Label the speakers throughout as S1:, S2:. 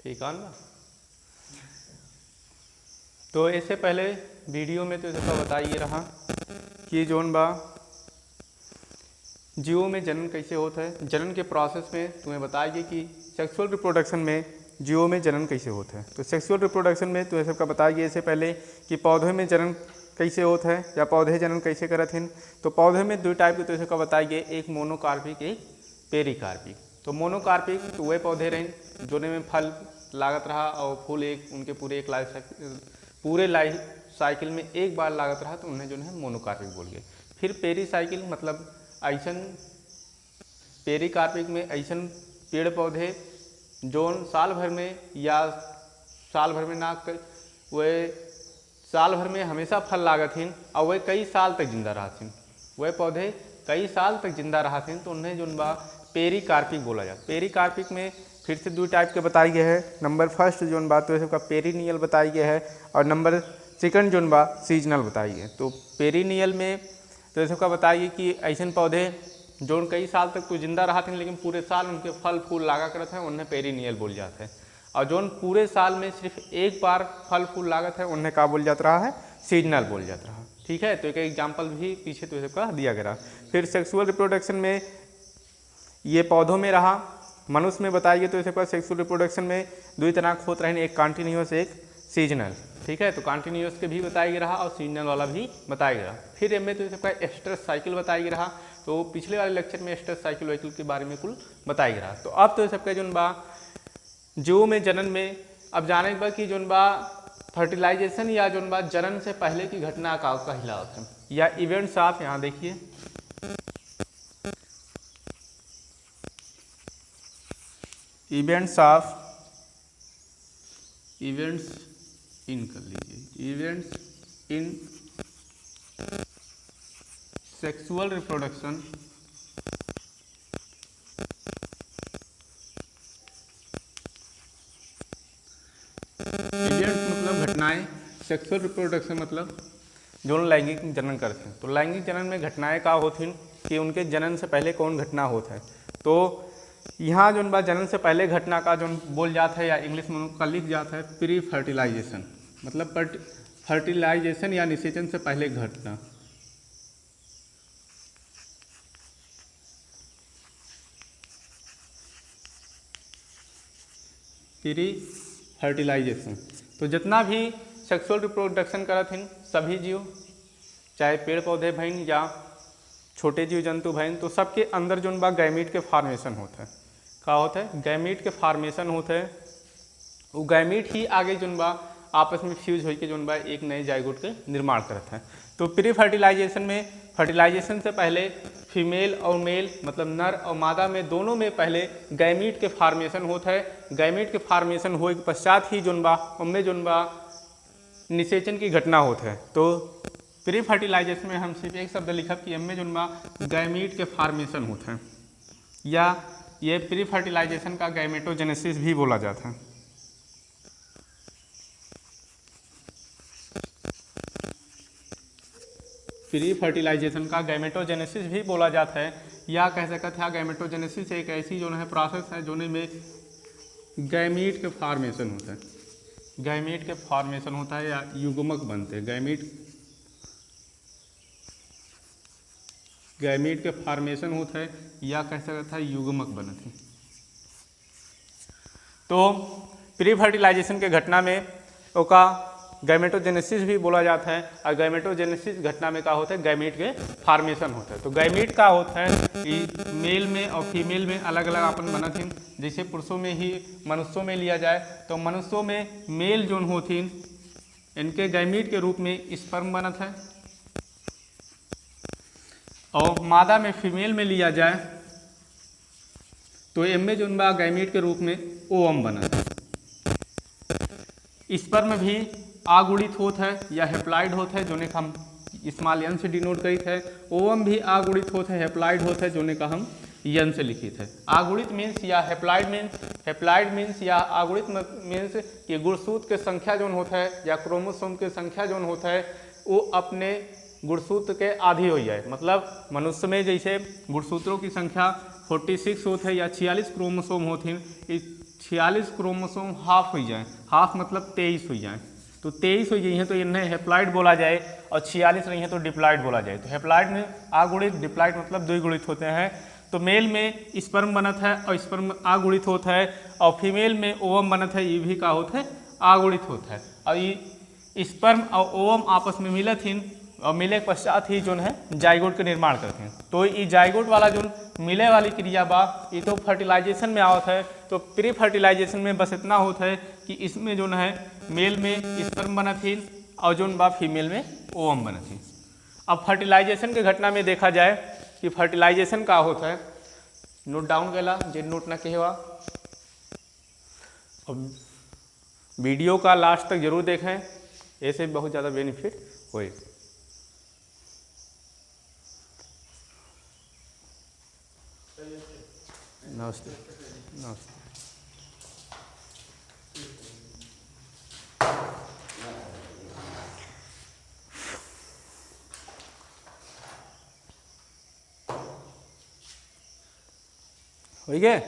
S1: ठीक है ना। तो इससे पहले वीडियो में तो इसका बताइए रहा कि जोन बा जीवों में जनन कैसे होता है। जनन के प्रोसेस में तुम्हें बताइए कि सेक्सुअल रिप्रोडक्शन में जीवों में जनन कैसे होता है। तो सेक्सुअल रिप्रोडक्शन में तुम्हें सबका बताइए इससे पहले कि पौधे में जनन कैसे होता है या पौधे जनन कैसे करत हैं। तो पौधे में दो टाइप के तो सबका बताइए, एक मोनोकार्पिक एक पेरिकार्पिक। तो मोनोकार्पिक तो वह पौधे रहे जोने में फल लागत रहा और फूल एक उनके पूरे लाइफ साइकिल में एक बार लागत रहा, तो उन्हें जो है मोनोकार्पिक बोल गए। फिर पेरी साइकिल मतलब ऐसन पेरिकार्पिक में ऐसन पेड़ पौधे जोन साल भर में या साल भर में ना वह साल भर में हमेशा फल लागत हैं और वह कई साल तक जिंदा रहथिन। वह पौधे कई साल तक जिंदा रहथिन तो उन्हें जोन बा पेरिकार्पिक बोला जाता। पेरिकार्पिक में फिर से दो टाइप के बताई गए हैं। नंबर फर्स्ट जोन बा तो सबका पेरिनियल बताई गया है और नंबर सेकंड जोन बा सीजनल बताई है। तो पेरिनियल में तो सबका बताइए कि ऐसे पौधे जो कई साल तक तो जिंदा रहते हैं लेकिन पूरे साल उनके फल फूल लागा करते हैं, उन्हें पेरिनियल बोल जाते हैं। और जो पूरे साल में सिर्फ एक बार फल फूल लागत है उन्हें क्या बोल जाता रहा है, सीजनल बोल जाता रहा। ठीक है, तो एक एग्जाम्पल भी पीछे तो सबका दिया गया। फिर सेक्सुअल रिप्रोडक्शन में ये पौधों में रहा। मनुष्य में बताइए तो सबका सेक्सुअल रिप्रोडक्शन में दो तरह के होते रहे, एक कॉन्टिन्यूस एक सीजनल। ठीक है, तो कॉन्टिन्यूस के भी बताया रहा और सीजनल वाला भी बताया गया। फिर इनमें तो सबका स्ट्रेस साइकिल बताया रहा। तो पिछले वाले लेक्चर में स्ट्रेस साइकिल वाइकिल के बारे में कुल बताया रहा। तो अब तो सबका जोन बा जीवों में जनन में अब जाने के बाद कि जोन बा फर्टिलाइजेशन या जोन बा जनन से पहले की घटना का कहलाता है या इवेंट्स। आप यहाँ देखिए इवेंट्स इन कर लीजिए, events in sexual reproduction events मतलब घटनाएं, सेक्सुअल रिप्रोडक्शन मतलब जो लैंगिक जनन करते हैं। तो लैंगिक जनन में घटनाएं का होती कि उनके जनन से पहले कौन घटना होता है। तो यहाँ जो बा जनन से पहले घटना का जो बोल जाता है या इंग्लिश में का लिख जाता है प्री फर्टिलाइजेशन, मतलब फर्टिलाइजेशन या निषेचन से पहले घटना। प्री फर्टिलाइजेशन तो जितना भी सेक्सुअल रिप्रोडक्शन करत हैं सभी जीव, चाहे पेड़ पौधे भइन या छोटे जीव जंतु भइन, तो सबके अंदर जो बा गैमीट के फॉर्मेशन होता है। क्या होता है, गैमीट के फॉर्मेशन होता है। वो गैमीट ही आगे जो बा आपस में फ्यूज होकर जो बा एक नए जाइगोट के निर्माण करता है। तो प्री फर्टिलाइजेशन में फर्टिलाइजेशन से पहले फीमेल और मेल मतलब नर और मादा में दोनों में पहले गैमीट के फॉर्मेशन होता है। गैमीट के फॉर्मेशन होने के पश्चात ही जोन बा उनमें जोन बा निषेचन की घटना होता है। तो प्री फर्टिलाइजेशन में हम सिर्फ एक शब्द लिखब कि इनमें जोन बा गैमीट के फॉर्मेशन होता है या ये प्री फर्टिलाइजेशन का गैमेटोजेनेसिस भी बोला जाता है। प्री फर्टिलाइजेशन का गैमेटोजेनेसिस भी बोला जाता है या कह सकते हैं गैमेटोजेनेसिस एक ऐसी जो है प्रोसेस है जोने में गैमीट के फॉर्मेशन होता है, गैमीट के फॉर्मेशन होता है या युग्मक बनते हैं। गैमीट के फॉर्मेशन होता है या कह सकते हैं युग्मक बनते हैं। तो प्री फर्टिलाइजेशन के घटना में ओका गैमेटोजेनेसिस भी बोला जाता है और गैमेटोजेनेसिस घटना में क्या होता है, गैमीट के फॉर्मेशन होता है। तो गैमीट का होता है कि मेल में और फीमेल में अलग अलग अपन बनत हैं। जैसे पुरुषों में ही मनुष्यों में लिया जाए तो मनुष्यों में मेल जोन होती इनके गैमीट के रूप में स्पर्म बनत है और मादा में फीमेल में लिया जाए तो इनमें जोन बा गैमीट के रूप में ओवम बनत है। स्पर्म भी आगुणित होता है या हेप्लाइड होता है जोने का हम स्मॉल एन से डिनोट करित है। ओवम भी आगुणित होता है, हेप्लाइड होता है जोने का हम एन से लिखित है। आगुणित मीन्स या हेप्लाइड मीन्स या आगुणित मीन्स कि गुणसूत्र के संख्या जोन होता है या क्रोमोसोम के संख्या जोन होता है वो अपने गुणसूत्र के आधी हो जाए। मतलब मनुष्य में जैसे गुणसूत्रों की संख्या 46 होती है या 46 क्रोमोसोम होती हैं, 46 क्रोमोसोम हाफ हो जाए, हाफ मतलब 23 हो जाए, तो 23 हो जाए तो इन्हें हेप्लॉइड बोला जाए, और 46 रही है तो डिप्लॉइड बोला जाए। तो हेप्लॉइड में आगुणित, डिप्लॉइड मतलब द्विगुणित होते हैं। तो मेल में स्पर्म बनत है और स्पर्म आगुणित होता है, और फीमेल में ओवम बनत है, ये भी का होता है आगुणित होता है। और ये स्पर्म और ओवम आपस में मिलत हिन, और मिले के पश्चात ही जो है जाइगोट के निर्माण करते हैं। तो ये जाइगोट वाला जो मिले वाली क्रिया बा ये तो फर्टिलाइजेशन में आवत है। तो प्री फर्टिलाइजेशन में बस इतना होता है कि इसमें जो है मेल में स्पर्म बनत हिन और जो बा फीमेल में ओवम बनत हिन। अब फर्टिलाइजेशन के घटना में देखा जाए कि फर्टिलाइजेशन का होता है, नोट डाउन कैला जे नोट ना कहेवा, अब वीडियो का लास्ट तक जरूर देखें, ऐसे बहुत ज़्यादा बेनिफिट होए। नमस्ते नमस्ते। हो गया?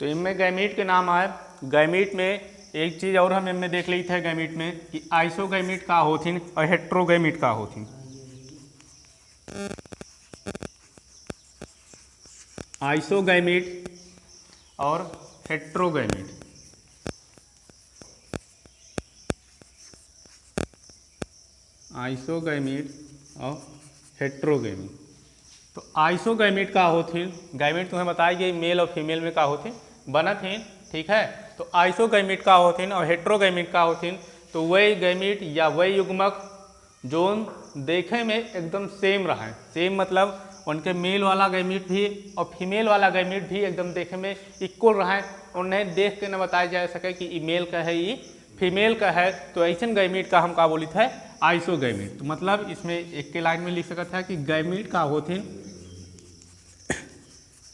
S1: तो इनमें गैमीट के नाम आए। गैमीट में एक चीज़ और हम इनमें देख ली थे गैमीट में कि आइसोगैमीट का होथिन और हेट्रोगैमीट का होथिन। आइसोगैमीट और हेट्रोगैमीट। आइसोगैमीट और हेट्रोगैमीट। तो आइसोगैमीट का होथिन, गैमीट तुम्हें बताया कि मेल और फीमेल में का होथिन बनत हिन, ठीक है। तो आइसोगैमीट का होथिन और हेट्रोगैमीट का होथिन, तो वही गैमीट या वही युग्मक जो देखे में एकदम सेम रहा है। सेम मतलब उनके मेल वाला गैमीट भी और फीमेल वाला गैमीट भी एकदम देखे में इक्वल रहा है, उन्हें देख के न बताया जा सके कि ये मेल का है ये फीमेल का है। तो ऐसे गैमीट का हम का बोली था आइसोगैमीट। तो मतलब इसमें एक के लाइन में लिख सकता है कि गैमीट का होथिन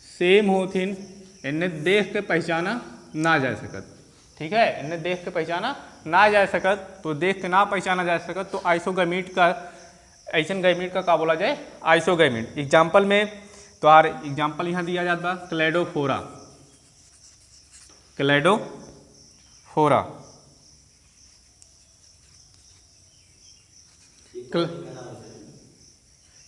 S1: सेम होथिन, इन्हें देख के पहचाना ना जा सकत, ठीक है। इन्हें देख के पहचाना ना जा सकत, तो देख के ना पहचाना जा सकत तो आइसोगैमीट का, ऐसन गैमीट का बोला जाए आइसोगैमीट। एग्जाम्पल में तो आर एग्जाम्पल यहाँ दिया जाता क्लेडोफोरा। क्लेडोफोरा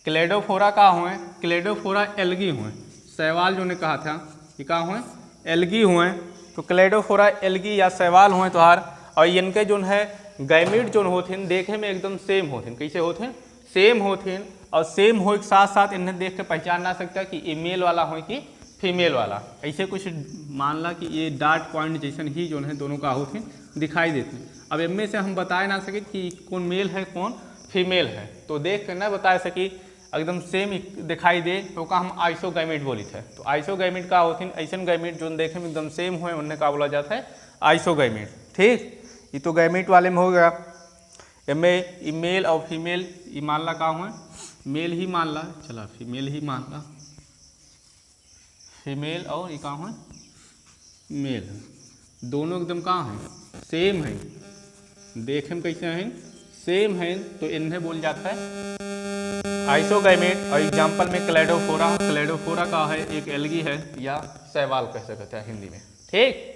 S1: क्लेडोफोरा का हुए, क्लेडोफोरा एल्गी हुए। शैवाल जो ने कहा था ये का हुए एल्गी हुए। तो क्लेडोफोरा एल्गी या शैवाल हुए तोहार, और इनके जो है गैमीट जो होथिन देखे में एकदम सेम होथिन। कैसे होथिन? सेम होथिन। और सेम हो के साथ साथ इन्हें देख के पहचान ना सकता कि ये मेल वाला हो कि फीमेल वाला। ऐसे कुछ मान ला कि ये डार्ट पॉइंट जैसन ही जो है दोनों का होथिन दिखाई देते। अब इनमें से हम बता ना सके कि कौन मेल है कौन फीमेल है, तो देख कर न बता सकी एकदम सेम दिखाई दे तो का हम आइसोगैमीट बोली थे। तो आइसोगैमीट का होथिन ऐसन गैमीट जो देखे में एकदम सेम हो उन्हें का बोला जाता है आइसोगैमीट, ठीक। ये तो गैमीट वाले में हो गया। इनमें मेल और फीमेल ये मान ला का हुए, मेल ही मान ला, चला फीमेल ही मान ला, फीमेल और ये का हुए मेल है। दोनों एकदम कहाँ हैं सेम है, देखे में कैसे हैं सेम है, तो इन्हें बोल जाता है आइसोगैमीट। और एग्जाम्पल में क्लेडोफोरा, क्लेडोफोरा का है एक एल्गी है या शैवाल कह सकते हैं हिंदी में, ठीक।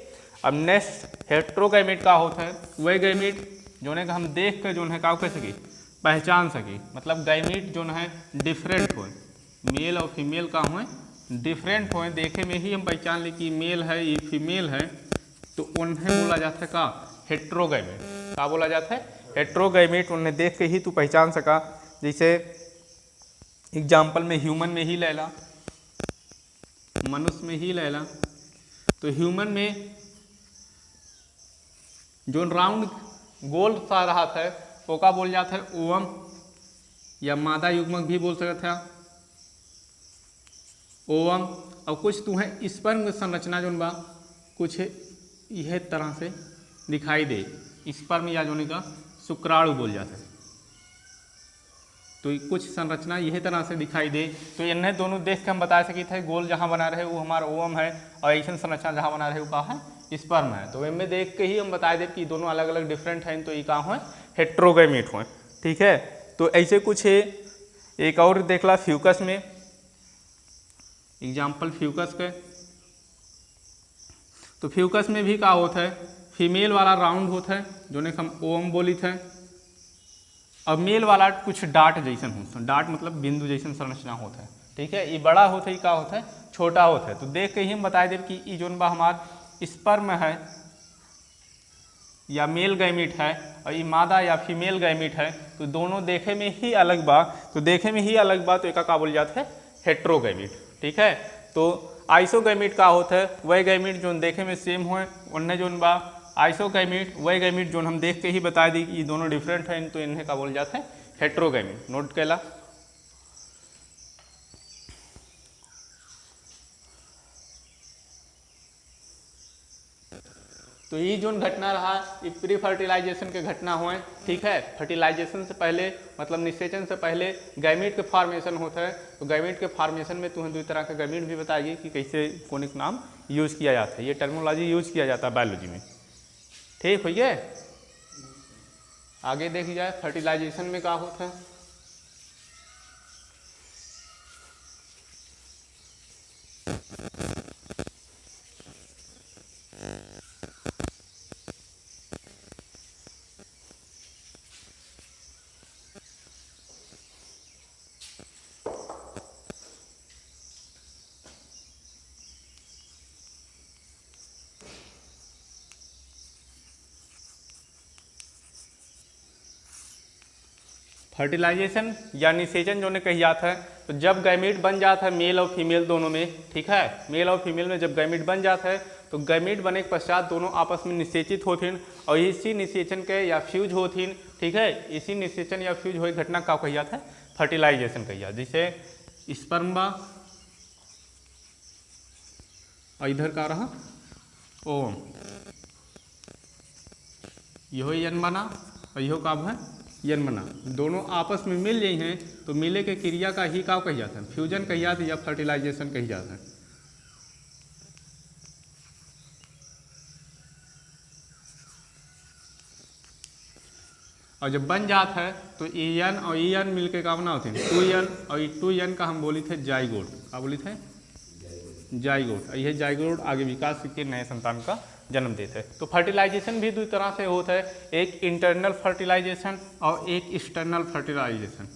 S1: अब नेक्स्ट हेट्रोगैमीट का होता है वह गैमीट जो है हम देख कर जो है का कह सकी पहचान सकी। मतलब गैमीट जो है डिफरेंट हो, मेल और फीमेल का हुए डिफरेंट हो, देखे में ही हम पहचान ले कि मेल है ये फीमेल है, तो उन्हें बोला जाता है का हेट्रोगैमीट। क्या बोला जाता है? हेट्रोगैमीट। उन्हें देख के ही तू पहचान सका। जैसे एग्जाम्पल में ह्यूमन में ही ले ला, मनुष्य में ही ले ला, तो ह्यूमन में जो राउंड गोल सा रहा था वो का बोल जाता है ओवम या मादा युग्मक भी बोल सकते हैं ओवम। और कुछ तो है स्पर्म संरचना जो बा कुछ यह तरह से दिखाई दे, स्पर्म या जोने का शुक्राणु बोल जाता है। तो कुछ संरचना यह तरह से दिखाई दे, तो इन्हें दोनों देख के हम बता सके थे गोल जहाँ बना रहे वो हमारा ओवम है, और ऐसा संरचना जहाँ बना रहे वो कहा है स्पर्म है। तो इनमें देख के ही हम बता दें कि दोनों अलग अलग डिफरेंट हैं, तो ये कहाँ हो हेट्रोगैमेट हो। ठीक है, तो ऐसे कुछ है। एक और देख ला फ्यूकस में, एग्जाम्पल फ्यूकस के। तो फ्यूकस में भी क्या होता है, फीमेल वाला राउंड होता है जो ने हम ओम बोली थे, और मेल वाला कुछ डाट जैसन होता है। डाट मतलब बिंदु जैसन संरचना होता है। ठीक है, ये बड़ा होता है, क्या होता है छोटा होता है। तो देख के ही हम बता दें कि ये जोन बा हमार स्पर्म है या मेल गैमीट है, और ये मादा या फीमेल गैमीट है, तो दोनों देखे में ही अलग बा। तो देखे में ही अलग बा तो एक का बोल जाता है हेट्रोगैमीट। ठीक है, तो आइसोगैमीट का होता है वह गैमीट जो देखे में सेम हो, उन्हें जोन बा आइसोगैमीट वह गैमीट जो हम देख के ही बता दी कि ये दोनों डिफरेंट हैं, तो इन्हें का बोल जाता है हेट्रोगैमीट। नोट कैला। तो ये जो घटना रहा ये प्री फर्टिलाइजेशन के घटना हुए। ठीक है, फर्टिलाइजेशन से पहले मतलब निषेचन से पहले गैमीट के फॉर्मेशन होता है। तो गैमीट के फॉर्मेशन में तुम्हें 2 तरह का गैमीट भी बताइए कि कैसे कौन एक नाम यूज़ किया जाता है। ये टर्मोलॉजी यूज़ किया जाता है बायोलॉजी में। ठीक है, आगे देखी जाए फर्टिलाइजेशन में क्या होता है। फर्टिलाइजेशन या निषेचन जो ने कही जाता है, तो जब गैमीट बन जाता है मेल और फीमेल दोनों में। ठीक है, मेल और फीमेल में जब गैमीट बन जाता है तो गैमीट बने के पश्चात दोनों आपस में निषेचित होथिन, और इसी निषेचन के या फ्यूज होथिन। ठीक है, इसी निषेचन या फ्यूज हुई घटना का कही जाता है फर्टिलाइजेशन कही जाता है। जैसे स्पर्म बा और इधर का रहा ओम, यहो यन बना और यहो का है यन बना, दोनों आपस में मिल गई हैं तो मिले के क्रिया का ही का कही जाता है फ्यूजन कही जाती है या फर्टिलाइजेशन कही जाता है। और जब बन जाता है तो एन और एन मिलके का बना होते हैं 2n, और ये 2n का हम बोली थे जाइगोट। क्या बोली थे जाइगोट। यह जाइगोट आगे विकास के नए संतान का जन्म देते हैं। तो फर्टिलाइजेशन भी 2 तरह से होता है, एक इंटरनल फर्टिलाइजेशन और एक एक्सटर्नल फर्टिलाइजेशन।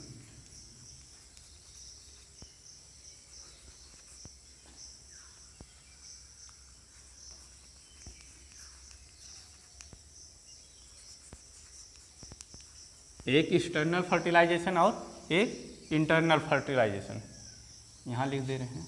S1: एक एक्सटर्नल फर्टिलाइजेशन और एक इंटरनल फर्टिलाइजेशन यहाँ लिख दे रहे हैं।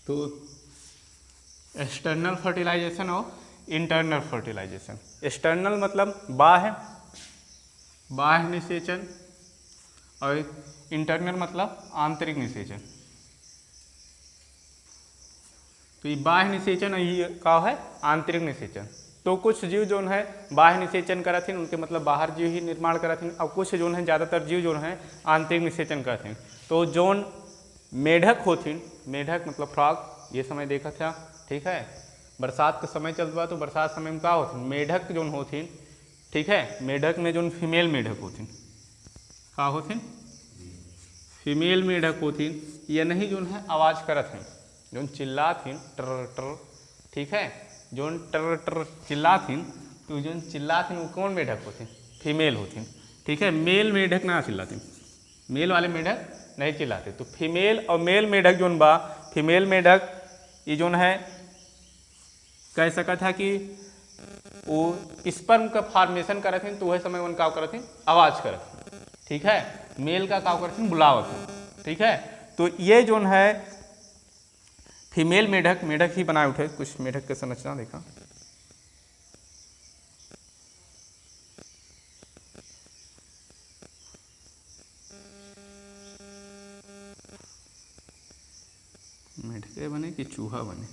S1: तो एक्सटर्नल फर्टिलाइजेशन और इंटरनल फर्टिलाइजेशन। एक्सटर्नल मतलब बाह्य निषेचन, और इंटरनल मतलब आंतरिक निषेचन। तो ये बाह्य निषेचन ये का है आंतरिक निषेचन। तो कुछ जीव जो है बाह्य निषेचन करथिन, उनके मतलब बाहर जीव ही निर्माण करथिन, और कुछ जो है ज़्यादातर जीव जो है आंतरिक निषेचन करथिन। तो जोन मेढक होथिन, मेढक मतलब फ्रॉग, ये समय देखा था। ठीक है, बरसात का समय चल बा तो बरसात समय में क्या होथिन मेढक जोन होथिन। ठीक है, मेढक में जोन फीमेल मेढक होथिन, का होथिन फीमेल मेढक होथिन, ये नहीं जोन है आवाज़ करत हैं, जोन चिल्लाथिन टर टर। ठीक है, जोन टर टर चिल्लाथिन, तो जोन चिल्लाथिन वो कौन मेढक होथिन फीमेल होथिन। ठीक है, मेल मेढक ना चिल्लाथिन, मेल वाले मेढक नहीं चिल्लाते। तो फीमेल और मेल मेढक जोन बा, फीमेल मेढक ये जोन है कह सका था कि वो स्पर्म का फॉर्मेशन करत हैं, तो वह समय उनका करत हैं आवाज़ करत हैं। ठीक है, मेल का का करत हैं बुलावत हैं। ठीक है, तो ये जोन है फीमेल मेढक, मेढक ही बनाए उठे। कुछ मेढक के संरचना देखा, मेढके बने कि चूहा बने।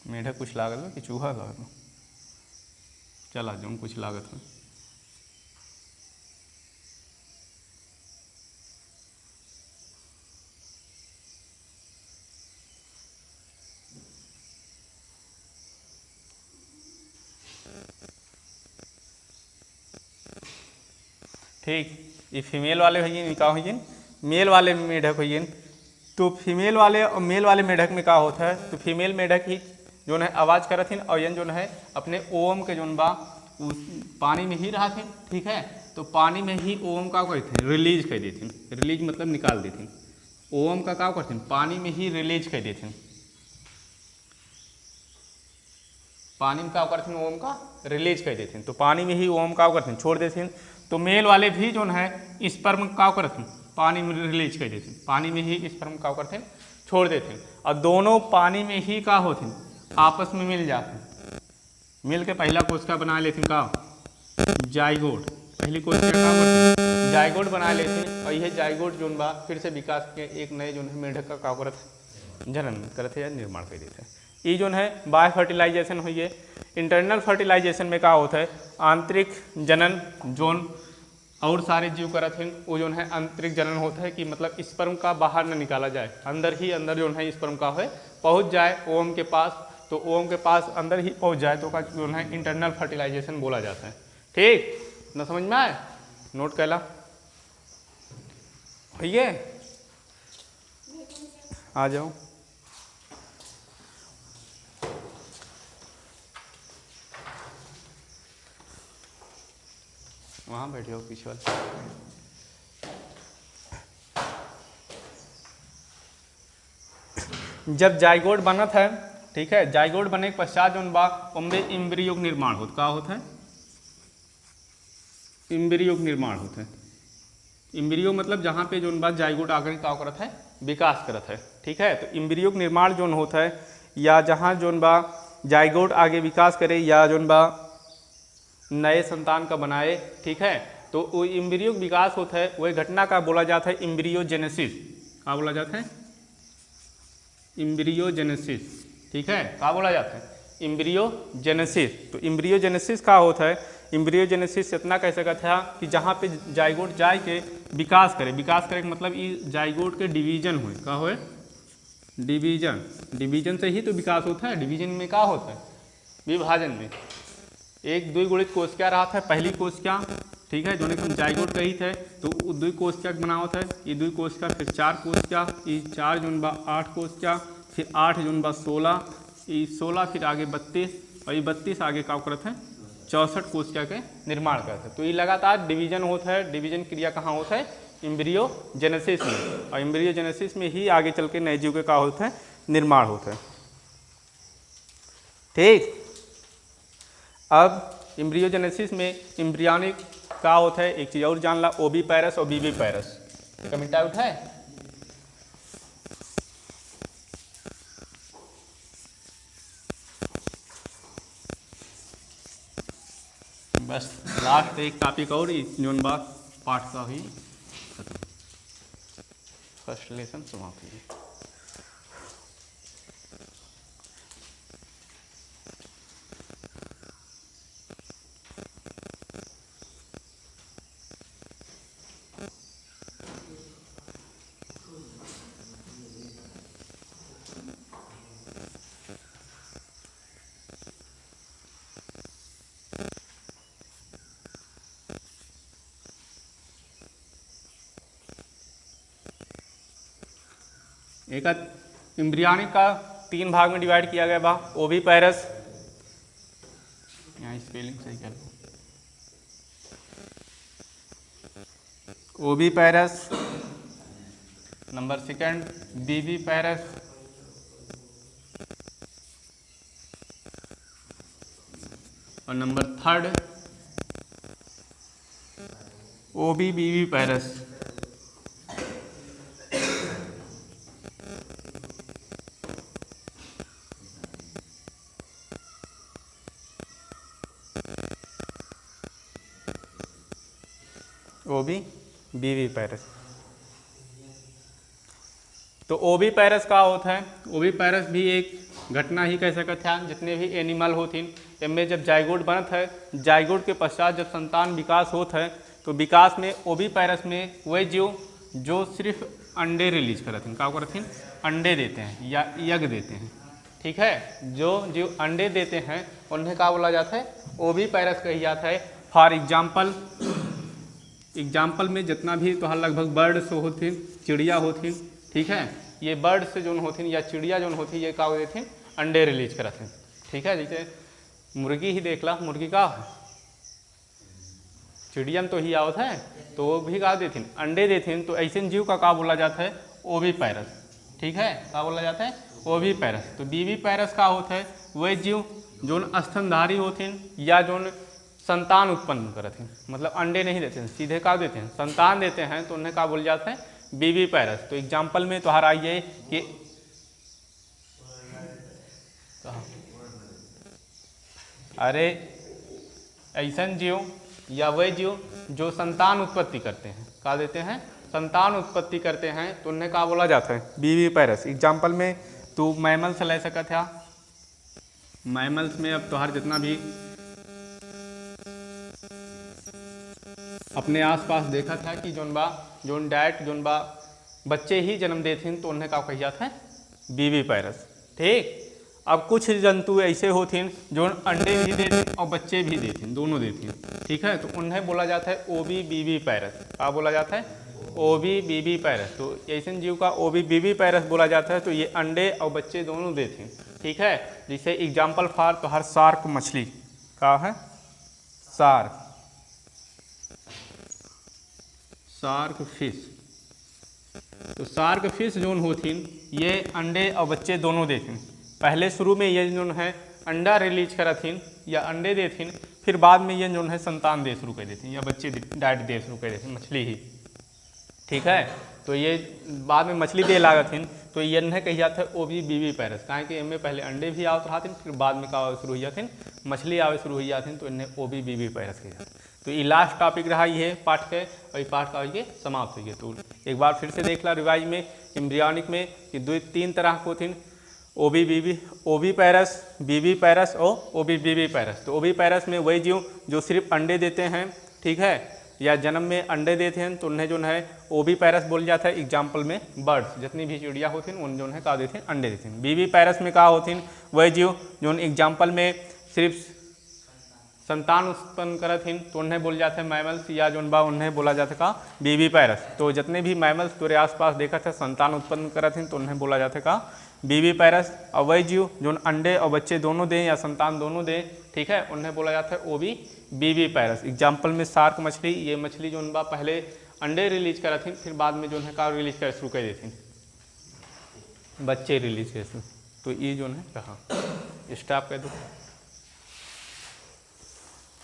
S1: मेढक कुछ लागल बा कि चूहा लागल बा? चला जौन कुछ लागत है। ठीक, ये फीमेल वाले होइए का होइए, मेल वाले मेढक होइए। तो फीमेल वाले और मेल वाले मेढक में का होता है, तो फीमेल मेढक ही जो है आवाज़ करत हिन और यन जो है अपने ओम के जोन बा उस पानी में ही रहा थे। ठीक है, तो पानी में ही ओम का करते रिलीज कर देथिन। रिलीज मतलब निकाल देथिन। ओम का करथिन पानी में ही रिलीज कर देथिन। पानी में का करथिन ओम का रिलीज कर देथिन। तो पानी में ही ओम का करथिन छोड़ देथिन। तो मेल वाले भी जो है स्पर्म का करथिन पानी में रिलीज कर देथिन। पानी में ही स्पर्म का करथिन छोड़ देथिन और दोनों पानी में ही का होथिन आपस में मिल जाते। मिल के पहला कोशिका बना लेथिन का जाइगोट। पहली कोशिका का करथिन जाइगोट बना लेथिन और यह जाइगोट जोन बा फिर से विकास के एक नए जो है मेढक का करत जनन करते या निर्माण कर देते हैं। ये जो है बाय फर्टिलाइजेशन हुई है। इंटरनल फर्टिलाइजेशन में क्या होता है आंतरिक जनन जोन और सारे जीव करत हैं वो जो है आंतरिक जनन होता है कि मतलब स्पर्म का बाहर न निकाला जाए, अंदर ही अंदर जो है स्पर्म का है पहुंच जाए ओम के पास। तो ओम के पास अंदर ही पहुंच जाए तो का जो है इंटरनल फर्टिलाइजेशन बोला जाता है। ठीक ना, समझ में आए? नोट कैला भैया आ जाओ। वहाँ बैठे हो पीछे वाले। जब जाइगोट बनत है, ठीक है, जाइगोट बने के पश्चात जो बा उनमें इम्ब्रियो का निर्माण होता। का होता है? इम्ब्रियो का निर्माण होता है। इम्ब्रियो मतलब जहाँ पे जो बा जाइगोट आकर का करत है विकास करत है। ठीक है, तो इम्ब्रियो का निर्माण जो होता है या जहाँ जो बा जाइगोट आगे विकास करे या जो बा नए संतान का बनाए। ठीक है, तो वो इम्ब्रियो विकास होता है वही घटना का बोला जाता है इम्ब्रियोजेनेसिस। क्या बोला जाता है? इम्ब्रियोजेनेसिस। ठीक है, क्या बोला जाता है? इम्ब्रियोजेनेसिस। तो इम्ब्रियोजेनेसिस का होता है, इम्ब्रियोजेनेसिस इतना कह सकता है कि जहाँ पे जाइगोट जाए के विकास करे। विकास करे का मतलब ये जाइगोट के डिवीजन हुए। क्या हुए? डिवीजन। डिवीजन से ही तो विकास होता है। डिवीजन में क्या होता है? विभाजन में एक द्विगुणित कोशिका रहा था पहली कोशिका। ठीक है, जो हम जाइगोट कही थे तो द्वि कोशिका बनावत है। ये द्वि कोशिका फिर चार कोशिका, ये चार जोन बा 8 कोशिका, फिर 8 जोन बा 16, ये 16 फिर आगे 32 और ये 32 आगे का करत है 64 कोशिका के निर्माण करते हैं। तो ये लगातार डिवीजन होता है। डिवीजन क्रिया कहाँ होता है? इम्ब्रियोजेनेसिस में। और इम्ब्रियोजेनेसिस में ही आगे चल के नए जीव के का होता है निर्माण होता है। ठीक, अब इम्ब्रियोजेनेसिस में इम्ब्रियोनिक का होता है एक चीज़ और जान ला, ओविपेरस और विविपेरस। कमिटा उठाए बस लास्ट एक टॉपिक और जोन बात पाठ का हुई फर्स्ट लेसन समाप्त हुई। एक इम्ब्रियोनिक का 3 भाग में डिवाइड किया गया बा। ओविपेरस, यहाँ स्पेलिंग सही कर, ओविपेरस, नंबर सेकंड विविपेरस, और नंबर थर्ड ओविविपेरस। ओविविपेरस। तो ओविपेरस का होता है, ओविपेरस भी एक घटना ही कह सकते हैं। जितने भी एनिमल होथिन इनमें जब जाइगोट बनत है, जाइगोट के पश्चात जब संतान विकास होत है तो विकास में ओविपाइरस में वही जीव जो सिर्फ अंडे रिलीज करथिन, का करथिन, अंडे देते हैं या यज्ञ देते हैं। ठीक है, जो जीव अंडे देते हैं उन्हें क्या बोला जाता है, ओविपाइरस कही जाता है। फॉर एग्जाम्पल में जितना भी तो लगभग बर्ड्स होथिन, चिड़िया होथिन, ठीक है, ये बर्ड्स जो होथिन या चिड़िया जो होती ये का देथिन, अंडे रिलीज करथिन। ठीक है, जैसे मुर्गी ही देख ला, मुर्गी का है, चिड़ियन तो ही आवत है, तो वो भी का देथिन, अंडे देथिन। तो ऐसे जीव का बोला जाता है, ओविपाइरस। ठीक है, क्या बोला जाता है, ओविपाइरस। तो विविपाइरस का होता है वही जीव जोन स्तनधारी होथिन या जोन संतान उत्पन्न करथिन, मतलब अंडे नहीं देते हैं, सीधे का देते हैं, संतान देते हैं, तो उन्हें का बोला जाता है, विविपाइरस। तो एग्जाम्पल में तो आइए कि अरे ऐसा जीव या वही जीव जो संतान उत्पत्ति करते हैं, का देते हैं, संतान उत्पत्ति करते हैं, तो उन्हें का बोला जाता है, विविपाइरस। एग्जाम्पल में तो मैमल्स ले सकते हैं। मैमल्स में अब तोहार जितना भी अपने आसपास देखा था कि जोन डाइट जोन बा बच्चे ही जन्म देथिन, तो उन्हें का कही जाता है, विविपाइरस। ठीक, अब कुछ जंतु ऐसे होथिन जो अंडे भी देथिन और बच्चे भी देथिन, दोनों देथिन। ठीक है, तो उन्हें बोला जाता है ओविविपाइरस। क्या बोला जाता है, ओविविपाइरस। तो ऐसे जीव का ओविविपाइरस बोला जाता है। तो ये अंडे और बच्चे दोनों देथिन। ठीक है, जैसे एग्जाम्पल फॉर तो हर शार्क मछली का है, शार्क फिश। तो शार्क फिश जोन होथिन ये अंडे और बच्चे दोनों देथिन। पहले शुरू में ये जो है अंडा रिलीज करथिन या अंडे देथिन, फिर बाद में ये जो है संतान दे शुरू कर देथिन या बच्चे डाइट दे शुरू कर देथिन, मछली ही। ठीक है, तो ये बाद में मछली दे लागथिन, तो ये नहीं कही जाता है ओविविपाइरस। कहें कि इनमें पहले अंडे भी आवत रहथिन, फिर बाद में का शुरू हो जाथिन, मछली आवे शुरू हो जाथिन, तो इन्हें ओविविपाइरस कही जाता है। तो ये लास्ट टॉपिक रहा ये पाठ के, और ये पाठ का ये समाप्त हो गया। तो एक बार फिर से देख ला रिवाइज में, एम्ब्रियोनिक में कि 2-3 तरह के होथिन, ओविपाइरस, विविपाइरस और ओविविपाइरस। तो ओविपाइरस में वही जीव जो सिर्फ अंडे देते हैं, ठीक है, या जन्म में अंडे देते हैं, तो उन्हें जो है ओविपाइरस बोल जाता है। एग्जाम्पल में बर्ड्स, जितनी भी चिड़िया होती हैं उन जो है का देते हैं, अंडे देते हैं। विविपाइरस में का होती हैं वही जीव जो एग्जाम्पल में सिर्फ संतान उत्पन्न करथिन, तो उन्हें बोल जाते हैं मैमल्स, या जोन बा उन्हें बोला जाता है का विविपाइरस। तो जितने भी मैमल्स तोरे आसपास देखा था संतान उत्पन्न करथिन, तो उन्हें बोला जाता है का विविपाइरस। और वही जीव जो अंडे और बच्चे दोनों दें या संतान दोनों दें, ठीक है, उन्हें बोला जाता है ओविविपाइरस। एग्जाम्पल में शार्क मछली, ये मछली जो बा पहले अंडे रिलीज करथिन, फिर बाद में जो है का रिलीज कर शुरू कर देथिन, बच्चे रिलीज कर। तो ये जो है कहाँ स्टॉप कर दो।